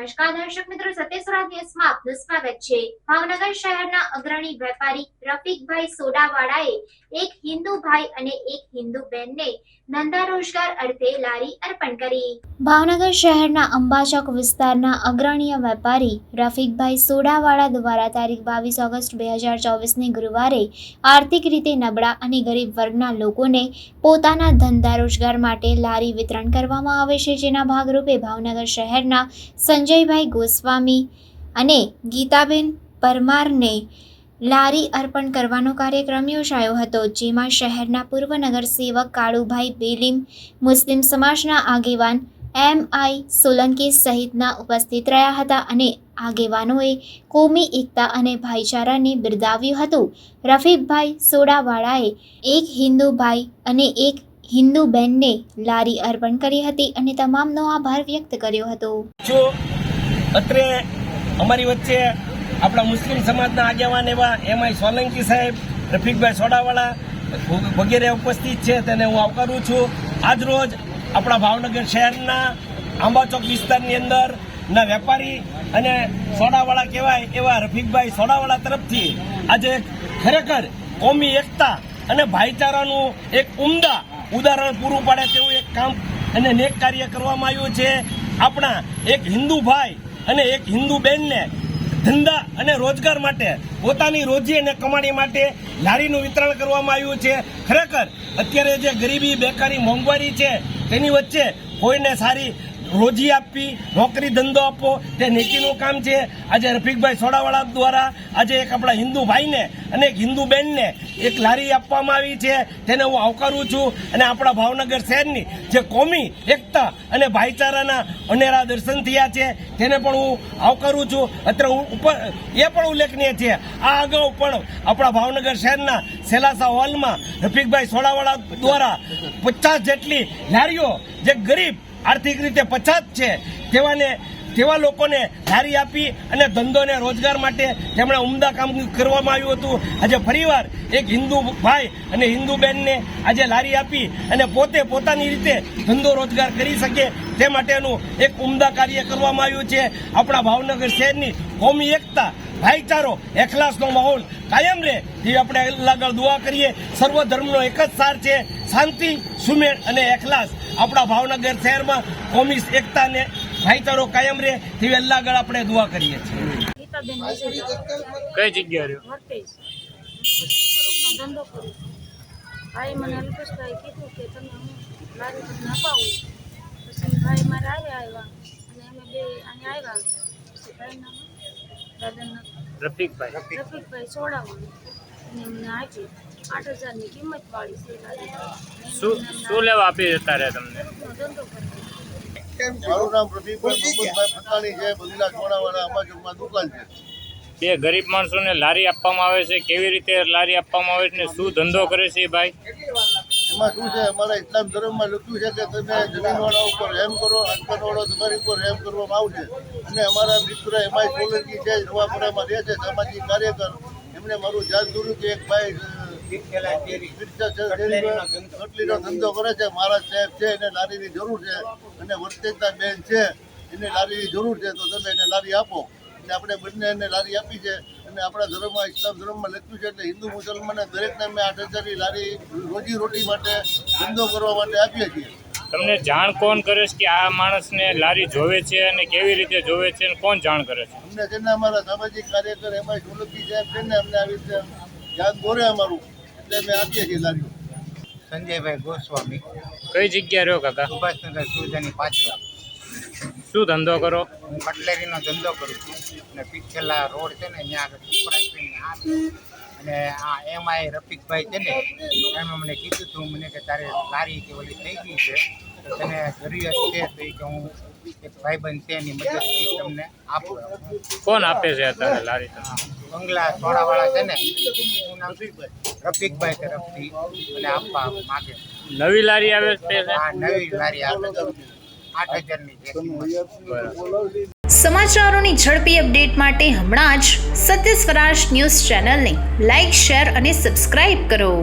નમસ્કાર દર્શક મિત્રો, સત્યસ્વરા ન્યૂઝમાં આપનું સ્વાગત છે। ભાવનગર શહેરના અગ્રણી વેપારી રફીકભાઈ સોડાવાળાએ એક હિન્દુ ભાઈ અને એક હિન્દુ બહેનને ધંધા રોજગાર અર્થે લારી અર્પણ કરી। ભાવનગર શહેરના અંબાચોક વિસ્તારના અગ્રણી વેપારી રફીકભાઈ સોડાવાળા દ્વારા તારીખ 22 ઓગસ્ટ 2024ની ગુરુવારે આર્થિક રીતે નબળા અને ગરીબ વર્ગના લોકોને પોતાના ધંધા રોજગાર માટે લારી વિતરણ કરવામાં આવે છે, જેના ભાગરૂપે ભાવનગર શહેરના સંજયભાઈ ગોસ્વામી અને ગીતાબેન પરમારને લારી અર્પણ કરવાનો કાર્યક્રમ યોજાયો હતો, જેમાં શહેરના પૂર્વ નગરસેવક કાળુભાઈ બેલીમ, મુસ્લિમ સમાજના આગેવાન MI સોલંકી સહિતના ઉપસ્થિત રહ્યા હતા અને આગેવાનોએ કોમી એકતા અને ભાઈચારાને બિરદાવ્યું હતું। રફીકભાઈ સોડાવાળાએ એક હિન્દુ ભાઈ અને એક હિન્દુ બહેનને લારી અર્પણ કરી હતી અને તમામનો આભાર વ્યક્ત કર્યો હતો। જો અત્રે અમારી વચ્ચે આપણા મુસ્લિમ સમાજના આગેવાન એવા MI સોલંકી સાહેબ, રફીકભાઈ સોડાવાળા વગેરે ઉપસ્થિત છે, તેને હું આવકારું છું। આજ રોજ આપણા ભાવનગર શહેરના આંબાચોક વિસ્તારની અંદર ના વેપારી અને સોડાવાળા કહેવાય એવા રફીકભાઈ સોડાવાળા તરફથી આજે ખરેખર કોમી એકતા અને ભાઈચારાનું એક ઉમદા ઉદાહરણ પૂરું પાડે તેવું એક કામ અને નેક કાર્ય કરવામાં આવ્યું છે। આપણા એક હિન્દુ ભાઈ અને એક હિન્દુ બહેનને ધંધા અને રોજગાર માટે, પોતાની રોજી અને કમાણી માટે લારીનું વિતરણ કરવામાં આવ્યું છે। ખરેખર અત્યારે જે ગરીબી, બેકારી, મોંઘવારી છે તેની વચ્ચે કોઈને સારી રોજી આપવી, નોકરી ધંધો આપવો તે નેકીનું કામ છે। આજે રફીકભાઈ સોડાવાળા દ્વારા આજે એક આપણા હિન્દુ ભાઈને અને એક હિન્દુ બહેનને એક લારી આપવામાં આવી છે, તેને હું આવકારું છું અને આપણા ભાવનગર શહેરની જે કોમી એકતા અને ભાઈચારાના અનેરા દર્શન થયા છે તેને પણ હું આવકારું છું। અત્યારે ઉપર એ પણ ઉલ્લેખનીય છે, આ અગાઉ પણ આપણા ભાવનગર શહેરના સેલાસા હોલમાં રફીકભાઈ સોડાવાળા દ્વારા 50 જેટલી લારીઓ જે ગરીબ, આર્થિક રીતે પછાત છે તેવા લોકોને લારી આપી અને ધંધો અને રોજગાર માટે તેમણે ઉમદા કામ કરવામાં આવ્યું હતું। આજે ફરીવાર એક હિન્દુ ભાઈ અને હિન્દુ બહેનને આજે લારી આપી અને પોતે પોતાની રીતે ધંધો રોજગાર કરી શકે તે માટેનું એક ઉમદા કાર્ય કરવામાં આવ્યું છે। આપણા ભાવનગર શહેરની કોમી એકતા, ભાઈચારો, એખલાસનો માહોલ કાયમ રહે તેવી આપણે આગળ દુઆ કરીએ। સર્વ ધર્મનો એક જ સાર છે, શાંતિ, સુમેળ અને એખલાસ। આપણા ભાવનગર શહેરમાં કોમી એકતા ને ભાઈચારો કાયમ રહે તેવી અલ્લાહ આગળ આપણે દુઆ કરીએ છીએ। કઈ જગ્યા રહ્યો? ધંધો કરું ભાઈ, મને અલ્પેશભાઈ કીધું કે તમે હું લારી તમને અપાવું, પછી ભાઈ મારે આવ્યા અને અમે બે અહીંયા આવ્યા, પછી ભાઈના દાદાના રફીકભાઈ સોડાવાળા અને મને આપી 8,000ની કિંમત વાળી છે લારી। શું લેવા આપી જતા રહ્યા તમને? ધંધો કરો। મારું નામ પ્રદીપભાઈ મહમદભાઈ પટાણી છે, બદલા ચોડાવાળા અંબાચોકમાં દુકાન છે। તે ગરીબ માણસોને લારી આપવામાં આવે છે, કેવી રીતે લારી આપવામાં આવે છે ને શું ધંધો કરે છે ભાઈ? એમાં શું છે, અમારા ઇસ્લામ ધર્મમાં લખ્યું છે કે તમે જમીનવાળા ઉપર રહેમ કરો, અનપણવાળા તમારી ઉપર રહેમ કરવામાં આવશે। અને અમારા મિત્ર MI સોલંકી છે, નવાપરામાં રહે છે, સામાજિક કાર્યકર, એમણે મારું જાણ દોર્યું કે એક ભાઈ રોટલીનો ધંધો કરે છે, મહારાજ સાહેબ છે, એને લારીની જરૂર છે અને વર્તેતા બેન છે, એને લારીની જરૂર છે, તો તમે એને લારી આપો। એટલે આપણે બંને એને લારી આપી છે અને આપણા ધર્મમાં, ઇસ્લામ ધર્મમાં લખ્યું છે એટલે હિન્દુ મુસલમાનને દરેકને અમે 8,000ની લારી રોજી રોટી માટે, ધંધો કરવા માટે આપીએ છીએ। તમને જાણ કોણ કરે છે કે આ માણસને લારી જોવે છે અને કેવી રીતે જોવે છે અને કોણ જાણ કરે છે? અમને છે ને અમારા સામાજિક કાર્યકર MI સોલંકી સાહેબ છે ને, અમને આવી રીતે યાદ દોરે અમારું, એટલે અમે આપીએ છીએ લારીઓ। સંજયભાઈ ગોસ્વામી, કઈ જગ્યા રહ્યો કાકા? સુભાષનગર સુજાની પાછળ। શું ધંધો કરો? હું કટલેરીનો ધંધો કરું છું અને પીછેલા રોડ છે ને ત્યાં આગળ અને આ MI રફીકભાઈ છે ને, એમણે મને કીધું હતું મને કે તારે લારી કે ઓલી થઈ ગઈ છે તો તને જરૂરિયાત છે, તો કે હું એક ભાઈબંધ છે એની મદદથી તમને આપું। કોણ આપે છે અત્યારે લારી? બંગલા સોડાવાળા છે ને, હું નામ રફીકભાઈ તરફથી મને આપવા માગે। નવી લારી આવે છે? આ નવી લારી આવે 8,000ની છે। સમાચારોની ઝડપી અપડેટ માટે હમણાં જ સત્ય સ્વરાજ ન્યૂઝ ચેનલને લાઇક, શેર અને સબસ્ક્રાઇબ કરો।